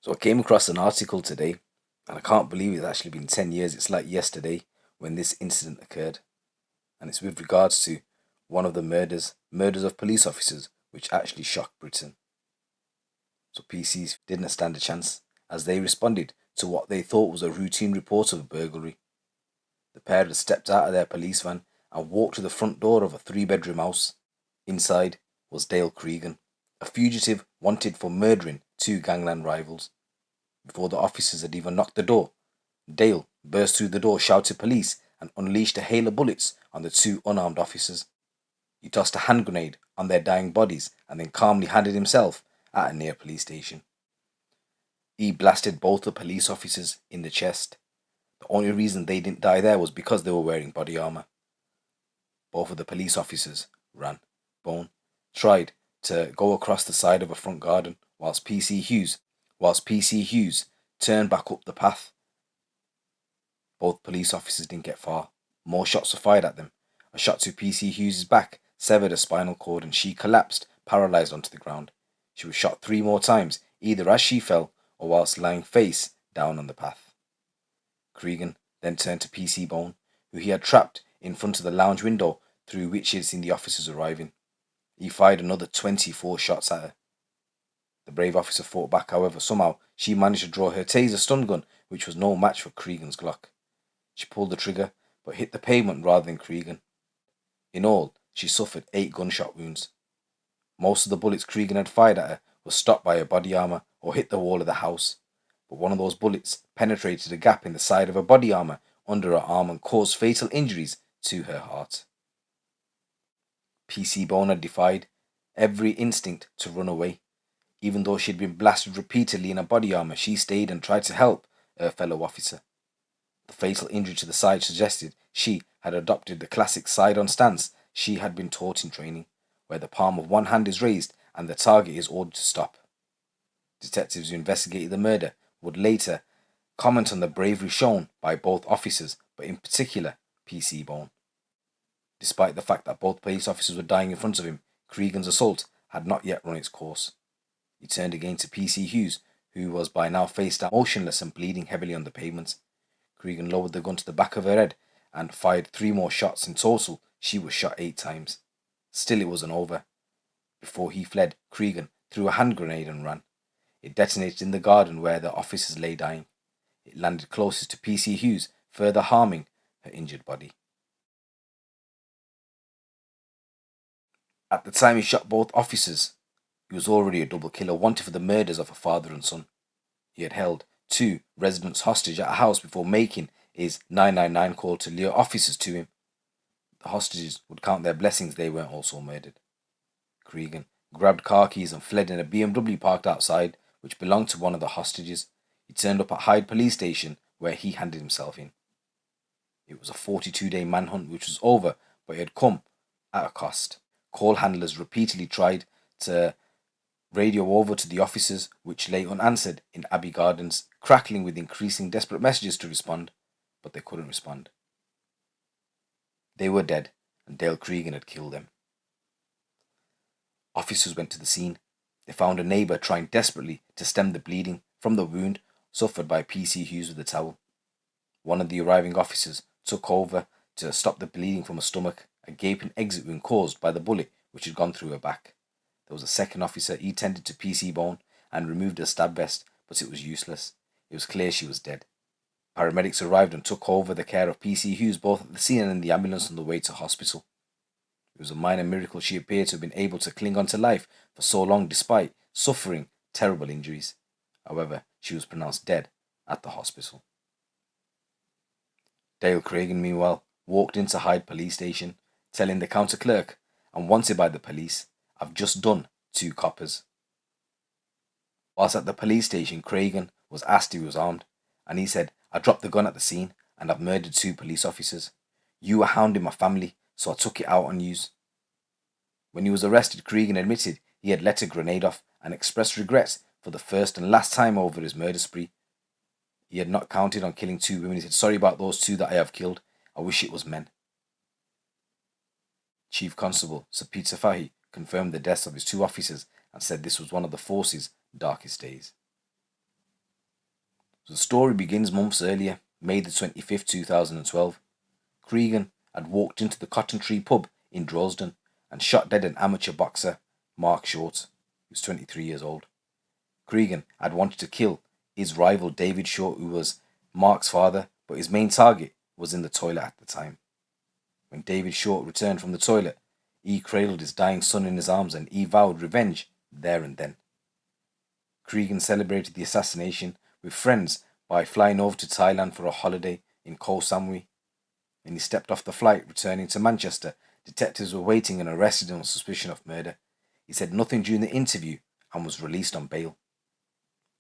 So I came across an article today, and I can't believe it's actually been 10 years. It's like yesterday when this incident occurred. And it's with regards to one of the murders of police officers, which actually shocked Britain. So PCs didn't stand a chance as they responded to what they thought was a routine report of a burglary. The pair had stepped out of their police van and walked to the front door of a three-bedroom house. Inside was Dale Cregan, a fugitive wanted for murdering two gangland rivals. Before the officers had even knocked the door, Dale burst through the door, shouted police, and unleashed a hail of bullets on the two unarmed officers. He tossed a hand grenade on their dying bodies and then calmly handed himself at a near police station. He blasted both the police officers in the chest. The only reason they didn't die there was because they were wearing body armor. Both of the police officers ran. Bone tried to go across the side of a front garden whilst PC Hughes turned back up the path. Both police officers didn't get far. More shots were fired at them. A shot to PC Hughes' back severed her spinal cord and she collapsed, paralyzed onto the ground. She was shot 3 more times, either as she fell or whilst lying face down on the path. Cregan then turned to PC Bone, who he had trapped in front of the lounge window through which he had seen the officers arriving. He fired another 24 shots at her. The brave officer fought back, however, somehow she managed to draw her taser stun gun, which was no match for Cregan's Glock. She pulled the trigger, but hit the pavement rather than Cregan. In all, she suffered 8 gunshot wounds. Most of the bullets Cregan had fired at her were stopped by her body armor or hit the wall of the house, but one of those bullets penetrated a gap in the side of her body armor under her arm and caused fatal injuries to her heart. PC Bone had defied every instinct to run away. Even though she had been blasted repeatedly in her body armor, she stayed and tried to help her fellow officer. The fatal injury to the side suggested she had adopted the classic side-on stance she had been taught in training, where the palm of one hand is raised and the target is ordered to stop. Detectives who investigated the murder would later comment on the bravery shown by both officers, but in particular PC Bone. Despite the fact that both police officers were dying in front of him, Cregan's assault had not yet run its course. He turned again to PC Hughes, who was by now face down, motionless and bleeding heavily on the pavement. Cregan lowered the gun to the back of her head and fired 3 more shots. In total, she was shot 8 times. Still, it wasn't over. Before he fled, Cregan threw a hand grenade and ran. It detonated in the garden where the officers lay dying. It landed closest to PC Hughes, further harming her injured body. At the time he shot both officers, he was already a double killer, wanted for the murders of a father and son. He had held 2 residents hostage at a house before making his 999 call to lure officers to him. The hostages would count their blessings they weren't also murdered. Cregan grabbed car keys and fled in a BMW parked outside, which belonged to one of the hostages. He turned up at Hyde police station, where he handed himself in. It was a 42-day manhunt which was over, but it had come at a cost. Call handlers repeatedly tried to radio over to the officers, which lay unanswered in Abbey Gardens, crackling with increasing desperate messages to respond, but they couldn't respond. They were dead, and Dale Cregan had killed them. Officers went to the scene. They found a neighbour trying desperately to stem the bleeding from the wound suffered by PC Hughes with a towel. One of the arriving officers took over to stop the bleeding from her stomach, a gaping exit wound caused by the bullet which had gone through her back. There was a second officer. He tended to PC Bone and removed her stab vest, but it was useless. It was clear she was dead. Paramedics arrived and took over the care of PC Hughes both at the scene and in the ambulance on the way to hospital. It was a minor miracle she appeared to have been able to cling on to life for so long despite suffering terrible injuries. However, she was pronounced dead at the hospital. Dale Cregan, meanwhile, walked into Hyde police station, telling the counter clerk, "I'm wanted by the police. I've just done 2 coppers." Whilst at the police station, Cregan was asked if he was armed, and he said, "I dropped the gun at the scene, and I've murdered 2 police officers. You were hounding my family, so I took it out on you." When he was arrested, Cregan admitted he had let a grenade off and expressed regrets for the first and last time over his murder spree. He had not counted on killing 2 women. He said, "Sorry about those 2 that I have killed. I wish it was men." Chief Constable Sir Peter Fahey confirmed the deaths of his 2 officers and said this was one of the force's darkest days. The story begins months earlier, May the 25th, 2012. Cregan had walked into the Cotton Tree pub in Droylsden and shot dead an amateur boxer, Mark Short, who was 23 years old. Cregan had wanted to kill his rival David Short, who was Mark's father, but his main target was in the toilet at the time. When David Short returned from the toilet, he cradled his dying son in his arms and he vowed revenge there and then. Cregan celebrated the assassination with friends by flying over to Thailand for a holiday in Koh Samui. When he stepped off the flight returning to Manchester, detectives were waiting and arrested him on suspicion of murder. He said nothing during the interview and was released on bail.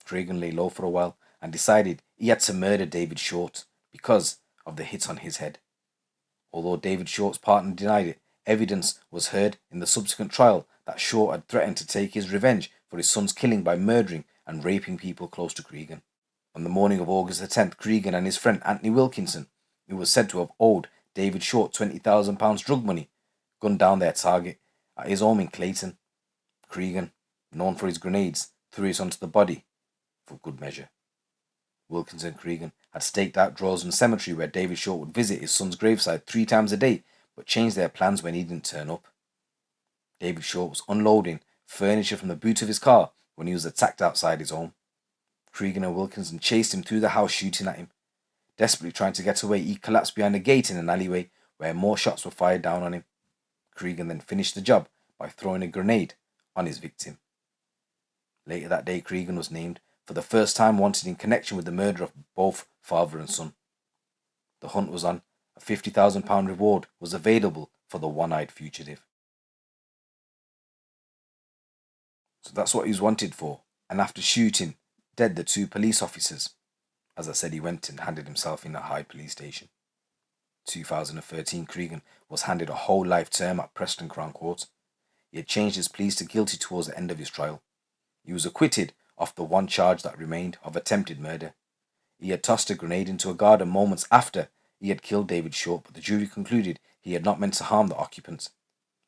Cregan lay low for a while and decided he had to murder David Short because of the hit on his head. Although David Short's partner denied it, evidence was heard in the subsequent trial that Short had threatened to take his revenge for his son's killing by murdering and raping people close to Cregan. On the morning of August the 10th, Cregan and his friend Anthony Wilkinson, who was said to have owed David Short £20,000 drug money, gunned down their target at his home in Clayton. Cregan, known for his grenades, threw it onto the body for good measure. Wilkinson and Cregan had staked out Droylsden Cemetery where David Short would visit his son's graveside 3 times a day, but changed their plans when he didn't turn up. David Short was unloading furniture from the boot of his car when he was attacked outside his home. Cregan and Wilkinson chased him through the house, shooting at him. Desperately trying to get away, he collapsed behind a gate in an alleyway where more shots were fired down on him. Cregan then finished the job by throwing a grenade on his victim. Later that day, Cregan was named for the first time wanted in connection with the murder of both father and son. The hunt was on. A £50,000 reward was available for the one-eyed fugitive. So that's what he was wanted for. And after shooting dead the 2 police officers, as I said, he went and handed himself in a Hyde police station. 2013, Cregan was handed a whole life term at Preston Crown Court. He had changed his pleas to guilty towards the end of his trial. He was acquitted of the one charge that remained of attempted murder. He had tossed a grenade into a garden moments after he had killed David Short, but the jury concluded he had not meant to harm the occupants.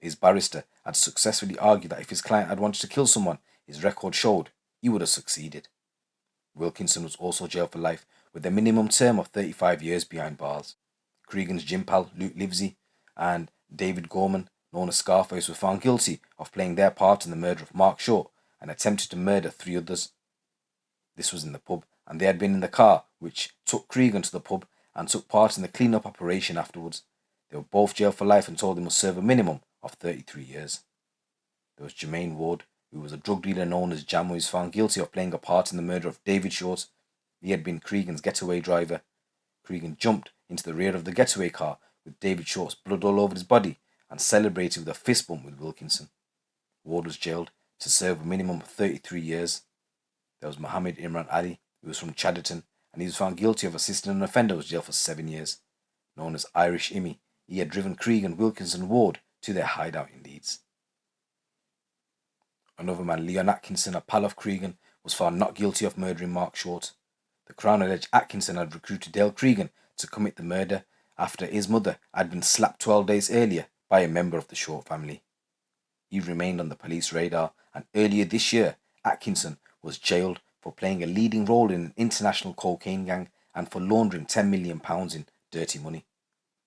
His barrister had successfully argued that if his client had wanted to kill someone, his record showed he would have succeeded. Wilkinson was also jailed for life with a minimum term of 35 years behind bars. Cregan's gym pal, Luke Livesey, and David Gorman, known as Scarface, were found guilty of playing their part in the murder of Mark Short and attempted to murder 3 others. This was in the pub, and they had been in the car which took Cregan to the pub and took part in the clean-up operation afterwards. They were both jailed for life and told they must serve a minimum of 33 years. There was Jermaine Ward, who was a drug dealer known as Jam, who was found guilty of playing a part in the murder of David Short. He had been Cregan's getaway driver. Cregan jumped into the rear of the getaway car with David Short's blood all over his body and celebrated with a fist bump with Wilkinson. Ward was jailed to serve a minimum of 33 years. There was Mohammed Imran Ali, who was from Chadderton, and he was found guilty of assisting an offender who was jailed for 7 years. Known as Irish Immy, he had driven Cregan, Wilkinson and Ward to their hideout in Leeds. Another man, Leon Atkinson, a pal of Cregan, was found not guilty of murdering Mark Short. The Crown alleged Atkinson had recruited Dale Cregan to commit the murder after his mother had been slapped 12 days earlier by a member of the Short family. He remained on the police radar, and earlier this year, Atkinson was jailed for playing a leading role in an international cocaine gang and for laundering £10 million in dirty money.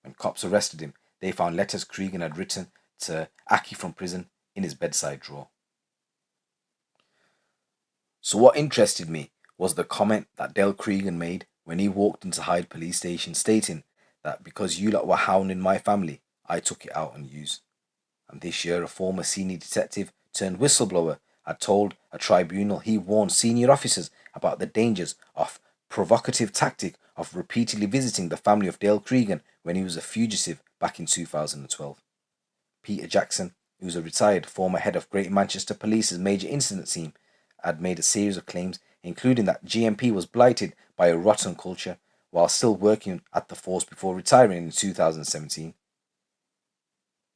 When cops arrested him, they found letters Cregan had written to Aki from prison in his bedside drawer. So what interested me was the comment that Dale Cregan made when he walked into Hyde police station, stating that because you lot were hounding my family, I took it out on yous. And this year, a former senior detective turned whistleblower had told a tribunal he warned senior officers about the dangers of provocative tactic of repeatedly visiting the family of Dale Cregan when he was a fugitive back in 2012. Peter Jackson, who was a retired former head of Greater Manchester Police's major incident team, had made a series of claims, including that GMP was blighted by a rotten culture while still working at the force before retiring in 2017.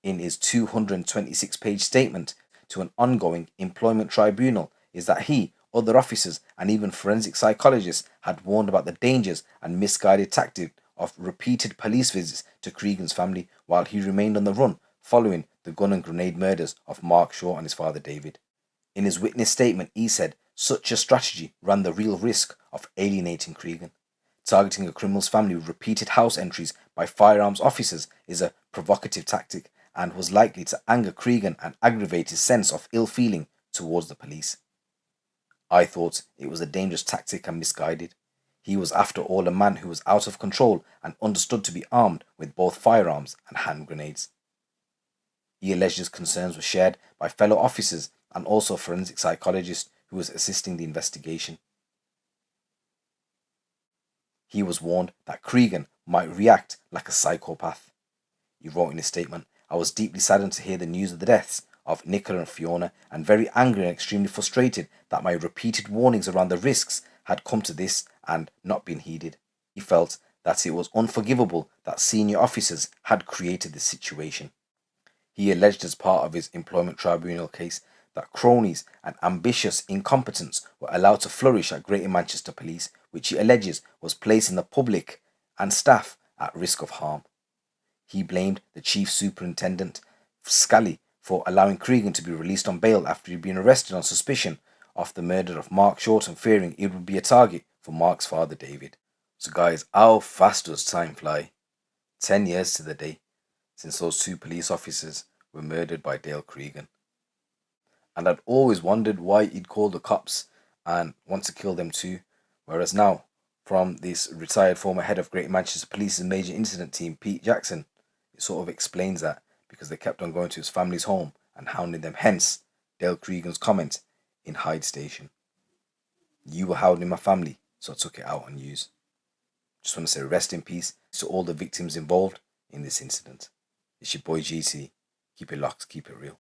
In his 226-page statement to an ongoing employment tribunal is that he, other officers and even forensic psychologists had warned about the dangers and misguided tactic of repeated police visits to Cregan's family while he remained on the run following the gun and grenade murders of Mark Short and his father David. In his witness statement, he said, Such a strategy ran the real risk of alienating Cregan. Targeting a criminal's family with repeated house entries by firearms officers is a provocative tactic and was likely to anger Cregan and aggravate his sense of ill feeling towards the police. I thought it was a dangerous tactic and misguided. He was after all a man who was out of control and understood to be armed with both firearms and hand grenades. He alleged his concerns were shared by fellow officers and also a forensic psychologist who was assisting the investigation. He was warned that Cregan might react like a psychopath. He wrote in a statement, "I was deeply saddened to hear the news of the deaths of Nicola and Fiona, and very angry and extremely frustrated that my repeated warnings around the risks had come to this and not been heeded." He felt that it was unforgivable that senior officers had created this situation. He alleged as part of his employment tribunal case that cronies and ambitious incompetents were allowed to flourish at Greater Manchester Police, which he alleges was placing the public and staff at risk of harm. He blamed the Chief Superintendent, Scally, for allowing Cregan to be released on bail after he'd been arrested on suspicion of the murder of Mark Shorten, fearing it would be a target for Mark's father, David. So guys, how fast does time fly? 10 years to the day since those two police officers were murdered by Dale Cregan. And I'd always wondered why he'd call the cops and want to kill them too. Whereas now, from this retired former head of Greater Manchester Police's major incident team, Pete Jackson, it sort of explains that because they kept on going to his family's home and hounding them. Hence, Dale Cregan's comment in Hyde Station. "You were hounding my family, so I took it out on you." Just want to say rest in peace to all the victims involved in this incident. It's your boy GC. Keep it locked, keep it real.